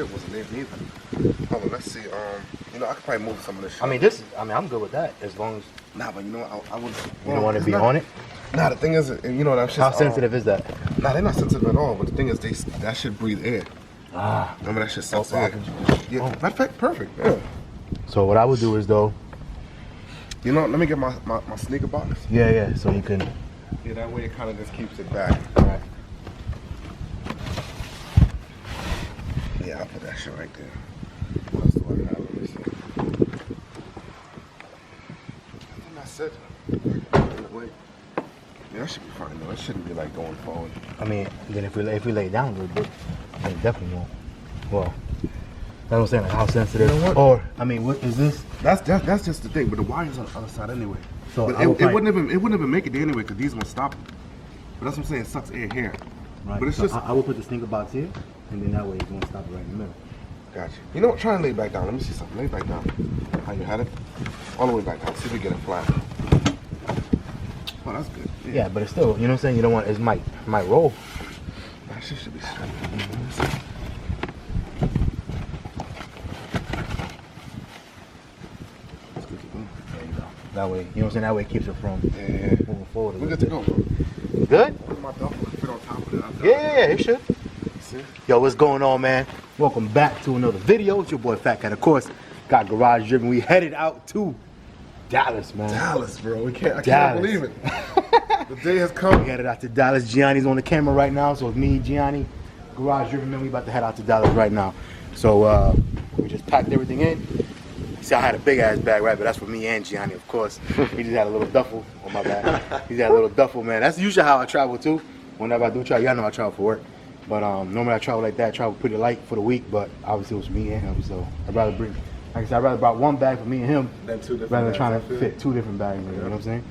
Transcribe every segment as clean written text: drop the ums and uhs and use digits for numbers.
shit wasn't there neither. Hold on, let's see. You know, I could probably move some of this shit. I mean, I'm good with that as long as. Nah, but you know what? I would. You don't want to be on it. Nah, the thing is, you know that shit. How sensitive is that? Nah, they're not sensitive at all. But the thing is, that shit breathe air. Ah. Remember that shit sucks air. Yeah, perfect. Yeah. So what I would do is though. You know, let me get my sneaker box. Yeah. So you can. Yeah, that way it kind of just keeps it back. Right. Yeah, I'll put that shit right there. What else do I have? Let me see. I think that's it. Wait. Yeah, that should be fine though. It shouldn't be like going forward. I mean, then if we lay it down a little bit, then it definitely won't. Well, that's what I'm saying. Like how sensitive. You know what? Or I mean, what is this? That's just the thing. But the wire's on the other side anyway. So but it wouldn't even make it there anyway because these won't stop it. But that's what I'm saying. It sucks air here. Right. But it's so just. I will put the sneaker box here, and then that way it's gonna stop it right in the middle. Gotcha. You know what? Try and lay it back down. Let me see something. Lay it back down. How you had it? All the way back down. See if we get it flat. Oh, that's good. Yeah, but it's still, you know what I'm saying? You don't want it might roll. That shit should be straight. That's good to go. There you go. That way, you know what I'm saying? That way it keeps it from moving forward. We're good to go, bro. Good? My duffel fit on top of it. Yeah, it should. See? Yo, what's going on, man? Welcome back to another video. It's your boy FatKat, of course. Got Garage Driven. We headed out to Dallas, man. Dallas, bro. I can't believe it. The day has come. We headed out to Dallas. Gianni's on the camera right now, so it's me, Gianni, Garage Driven, man. We about to head out to Dallas right now. So we just packed everything in. See, I had a big ass bag, right? But that's for me and Gianni, of course. He just had a little duffel on my back. He's had a little duffel, man. That's usually how I travel too. Whenever I do travel, y'all know I travel for work. But normally I travel like that. I travel pretty light for the week, but obviously it was me and him. So I'd rather bring, like I said, I'd rather brought one bag for me and him than two different rather than trying to fit two different bags. You know what I'm saying?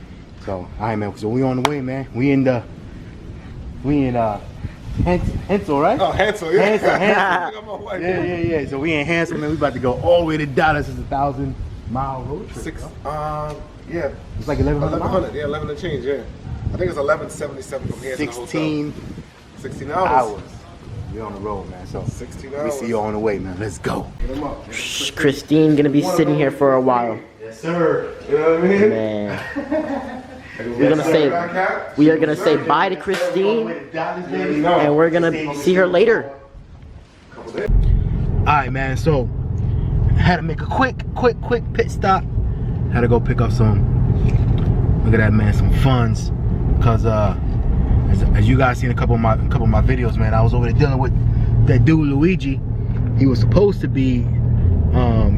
So, all right, man. So we on the way, man. We in Hansel, right? Oh, Hansel, yeah. Hansel. Yeah. So we in Hansel, man. We about to go all the way to Dallas. It's a 1,000-mile road trip. Yeah. It's like 1,100 miles. 1,100, yeah, 11 and change, yeah. I think it's 1177 from here to the hotel. 16 hours. We on the road, man. So 16 hours. We see you on the way, man. Let's go. Christine gonna be sitting here for a while. Yes, sir. You know what I mean? Man. We are gonna say bye to Christine, and we're gonna see her later. Alright, man, so had to make a quick pit stop. Had to go pick up some, look at that, man, some funds. Cause as you guys seen a couple of my videos, man, I was over there dealing with that dude Luigi. He was supposed to be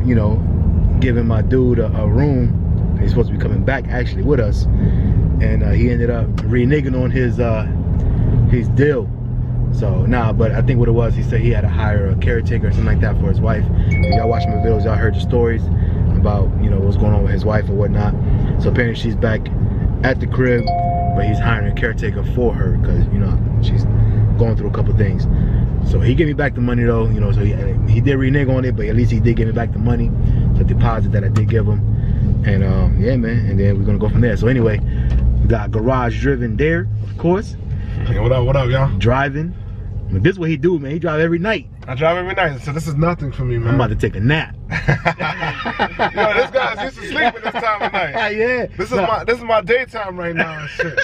you know, giving my dude a room. He's supposed to be coming back actually with us, and he ended up reneging on his deal. So but I think what it was, he said he had to hire a caretaker or something like that for his wife. Y'all watch my videos, y'all heard the stories about, you know, what's going on with his wife or whatnot. So apparently she's back at the crib, but he's hiring a caretaker for her because, you know, she's going through a couple things. So he gave me back the money though, you know, so he did renege on it, but at least he did give me back the money, the deposit that I did give him. And yeah, man, and then we're gonna go from there. So anyway, we got Garage Driven there, of course. Hey, what up, y'all? Driving. But this is what he do, man. He drive every night. I drive every night, so this is nothing for me, man. I'm about to take a nap. Yo, this guy's used to sleep at this time of night. Yeah. This is my daytime right now and shit.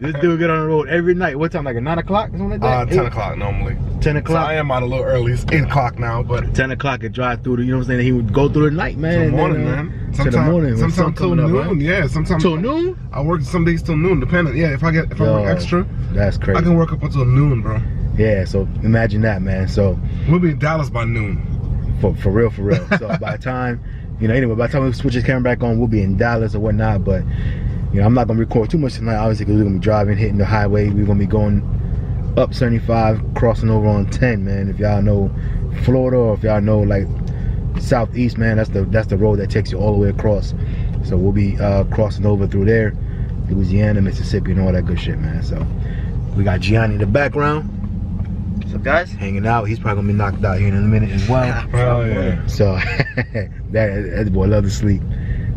This dude get on the road every night. What time? Like at 9 o'clock or something like that? 10 o'clock normally. 10 o'clock. So I am out a little early. It's 8 o'clock now, but 10 o'clock and drive through the, you know what I'm saying? He would go through the night, man. Till morning, man. Sometimes, the morning. Sometimes till noon. Right? Yeah, sometimes till noon. I work some days till noon, depending. Yeah, if I work extra, that's crazy. I can work up until noon, bro. Yeah, so imagine that, man. So we'll be in Dallas by noon. For real. So by the time, you know, anyway, by the time we switch his camera back on, we'll be in Dallas or whatnot. But you know, I'm not gonna record too much tonight, obviously, because we're gonna be driving, hitting the highway. We're gonna be going up 75, crossing over on 10, man. If y'all know Florida, or if y'all know like southeast, man, that's the road that takes you all the way across. So we'll be crossing over through there, Louisiana, Mississippi, and all that good shit, man. So we got Gianni in the background. So guys, hanging out. He's probably gonna be knocked out here in a minute as well. Oh yeah. So that boy love to sleep.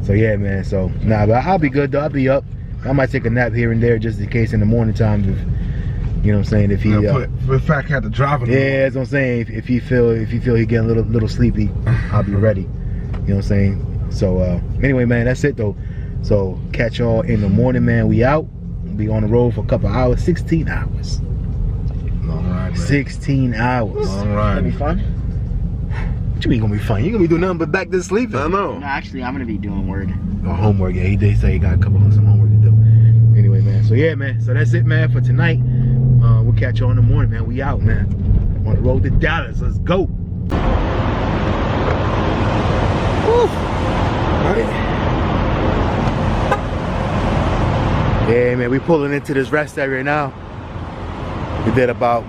So yeah, man. So but I'll be good though. I'll be up. I might take a nap here and there just in case in the morning time if You know what I'm saying? If he put FatKat to driving. yeah, that's what I'm saying. If you feel he getting a little sleepy, I'll be ready. You know what I'm saying? So anyway, man, that's it though. So catch y'all in the morning, man. We out. We'll be on the road for a couple hours, 16 hours. Long ride, man. 16 hours. Long ride. Gonna be fun? What you mean gonna be fun? You gonna be doing nothing but back to sleeping. I know. No, actually, I'm gonna be doing word. Oh, homework, yeah. He did say he got some homework to do. Anyway, man. So yeah, man. So that's it, man, for tonight. We'll catch y'all in the morning, man. We out, man. On the road to Dallas. Let's go. Woo. Yeah, man. We pulling into this rest area now. We did about.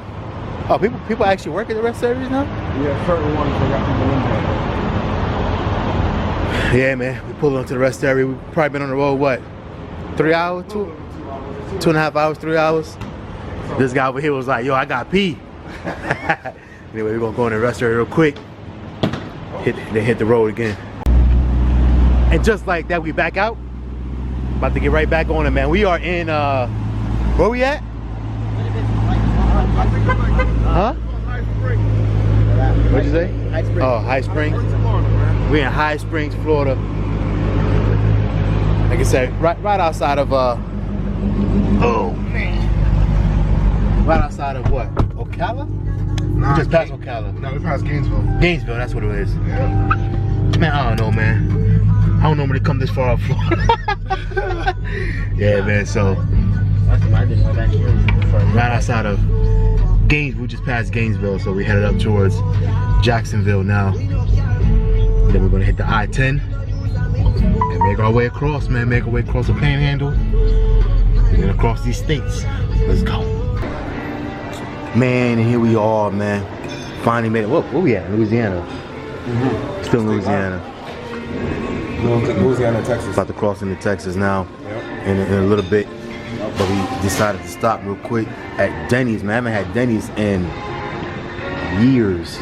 Oh, people actually work at the rest areas now? Yeah, certain ones they got people in there. Yeah, man. We pulled into the rest area. We've probably been on the road, what? 3 hours? 2.5 hours, 3 hours? This guy over here was like, yo, I got pee. Anyway, we're gonna go in the rest area real quick. Then hit the road again. And just like that, we back out. About to get right back on it, man. We are in, where we at? Huh? What'd you say? High Springs. Oh, High Springs. We're in High Springs, Florida. Like I said, right outside of oh man. Right outside of what? Ocala? Nah, Just past Ocala. No, we passed Gainesville. Gainesville, that's what it is. Yeah. Man, I don't know, man. I don't normally come this far up Florida. Yeah, man, so That's my back here. right outside of Gainesville, we just passed Gainesville, so we headed up towards Jacksonville now. Then we're gonna hit the I-10 and make our way across, man. Make our way across the Panhandle and then across these states. Let's go, man. And here we are, man. Finally made it. Where we at? Louisiana. Still in Louisiana. Louisiana, Texas. About to cross into Texas now. Yep. In a little bit. But we decided to stop real quick at Denny's, man. I haven't had Denny's in years.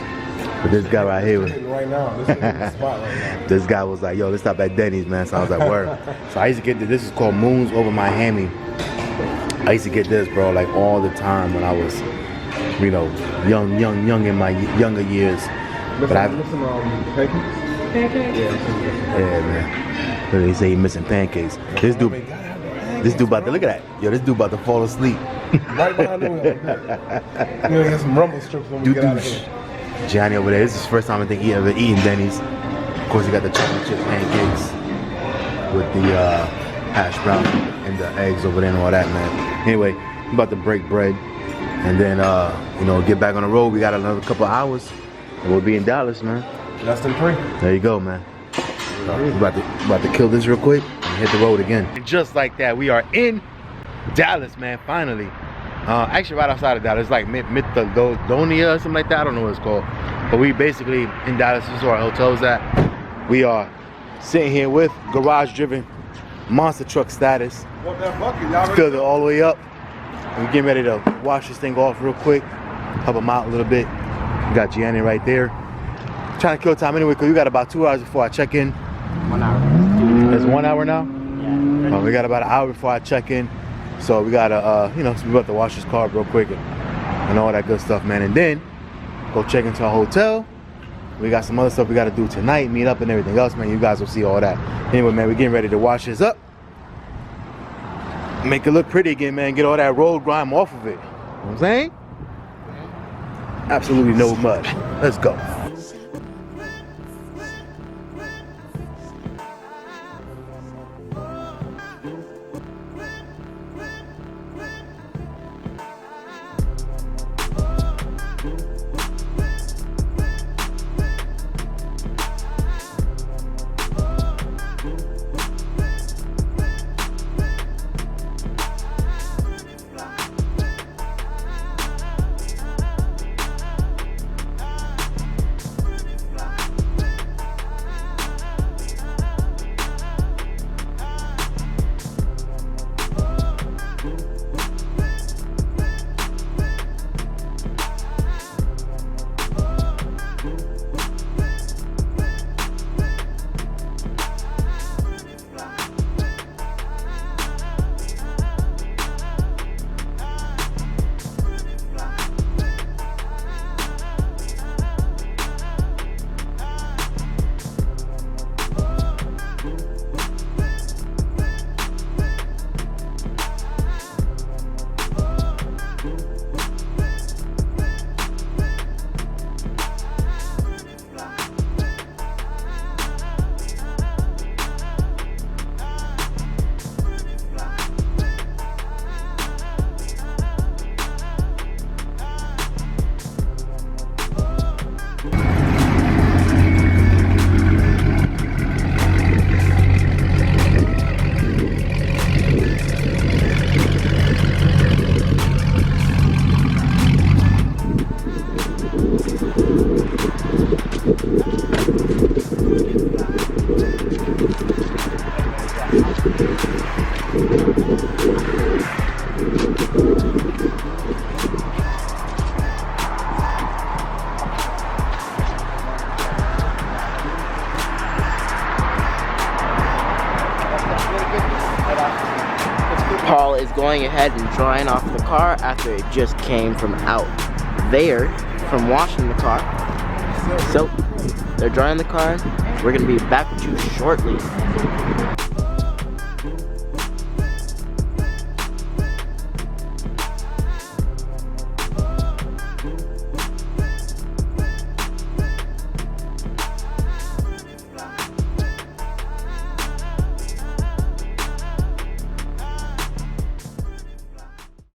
But this guy right here, Right now, this is the spot right now. this guy was like, yo, let's stop at Denny's, man. So I was like, word. So I used to get this is called Moons Over Miami. I used to get this, bro, like all the time when I was, you know, young in my younger years. But I, Pancakes? yeah, man. Look, they say he missing pancakes. This dude about to, look at that. Yo, this dude about to fall asleep. Right behind him. We're gonna get some rumble strips when we get out of here. Johnny over there, this is the first time I think he ever eaten Denny's. Of course, he got the chocolate chip pancakes with the hash brown and the eggs over there and all that, man. Anyway, I'm about to break bread and then, you know, get back on the road. We got another couple hours and we'll be in Dallas, man. Less than 3. There you go, man. We're about to kill this real quick and hit the road again. And just like that, we are in Dallas, man, finally. Actually right outside of Dallas, it's like Mythodonia or something like that. I don't know what it's called. But we basically in Dallas, this is where our hotel's at. We are sitting here with garage-driven monster truck status. Want that bucket, y'all? Filled it all the way up. And we're getting ready to wash this thing off real quick. Help them out a little bit. We got Gianni right there. Trying to kill time anyway, because we got about 2 hours before I check in. 1 hour. It's 1 hour now? Yeah. We got about an hour before I check in. So we gotta, you know, so we about to wash this car real quick and all that good stuff, man. And then go check into our hotel. We got some other stuff we gotta do tonight, meet up and everything else, man. You guys will see all that. Anyway, man, we're getting ready to wash this up. Make it look pretty again, man. Get all that road grime off of it. You know what I'm saying? Absolutely no mud. Let's go. going ahead and drying off the car after it just came from out there from washing the car. So they're drying the car. We're gonna be back with you shortly.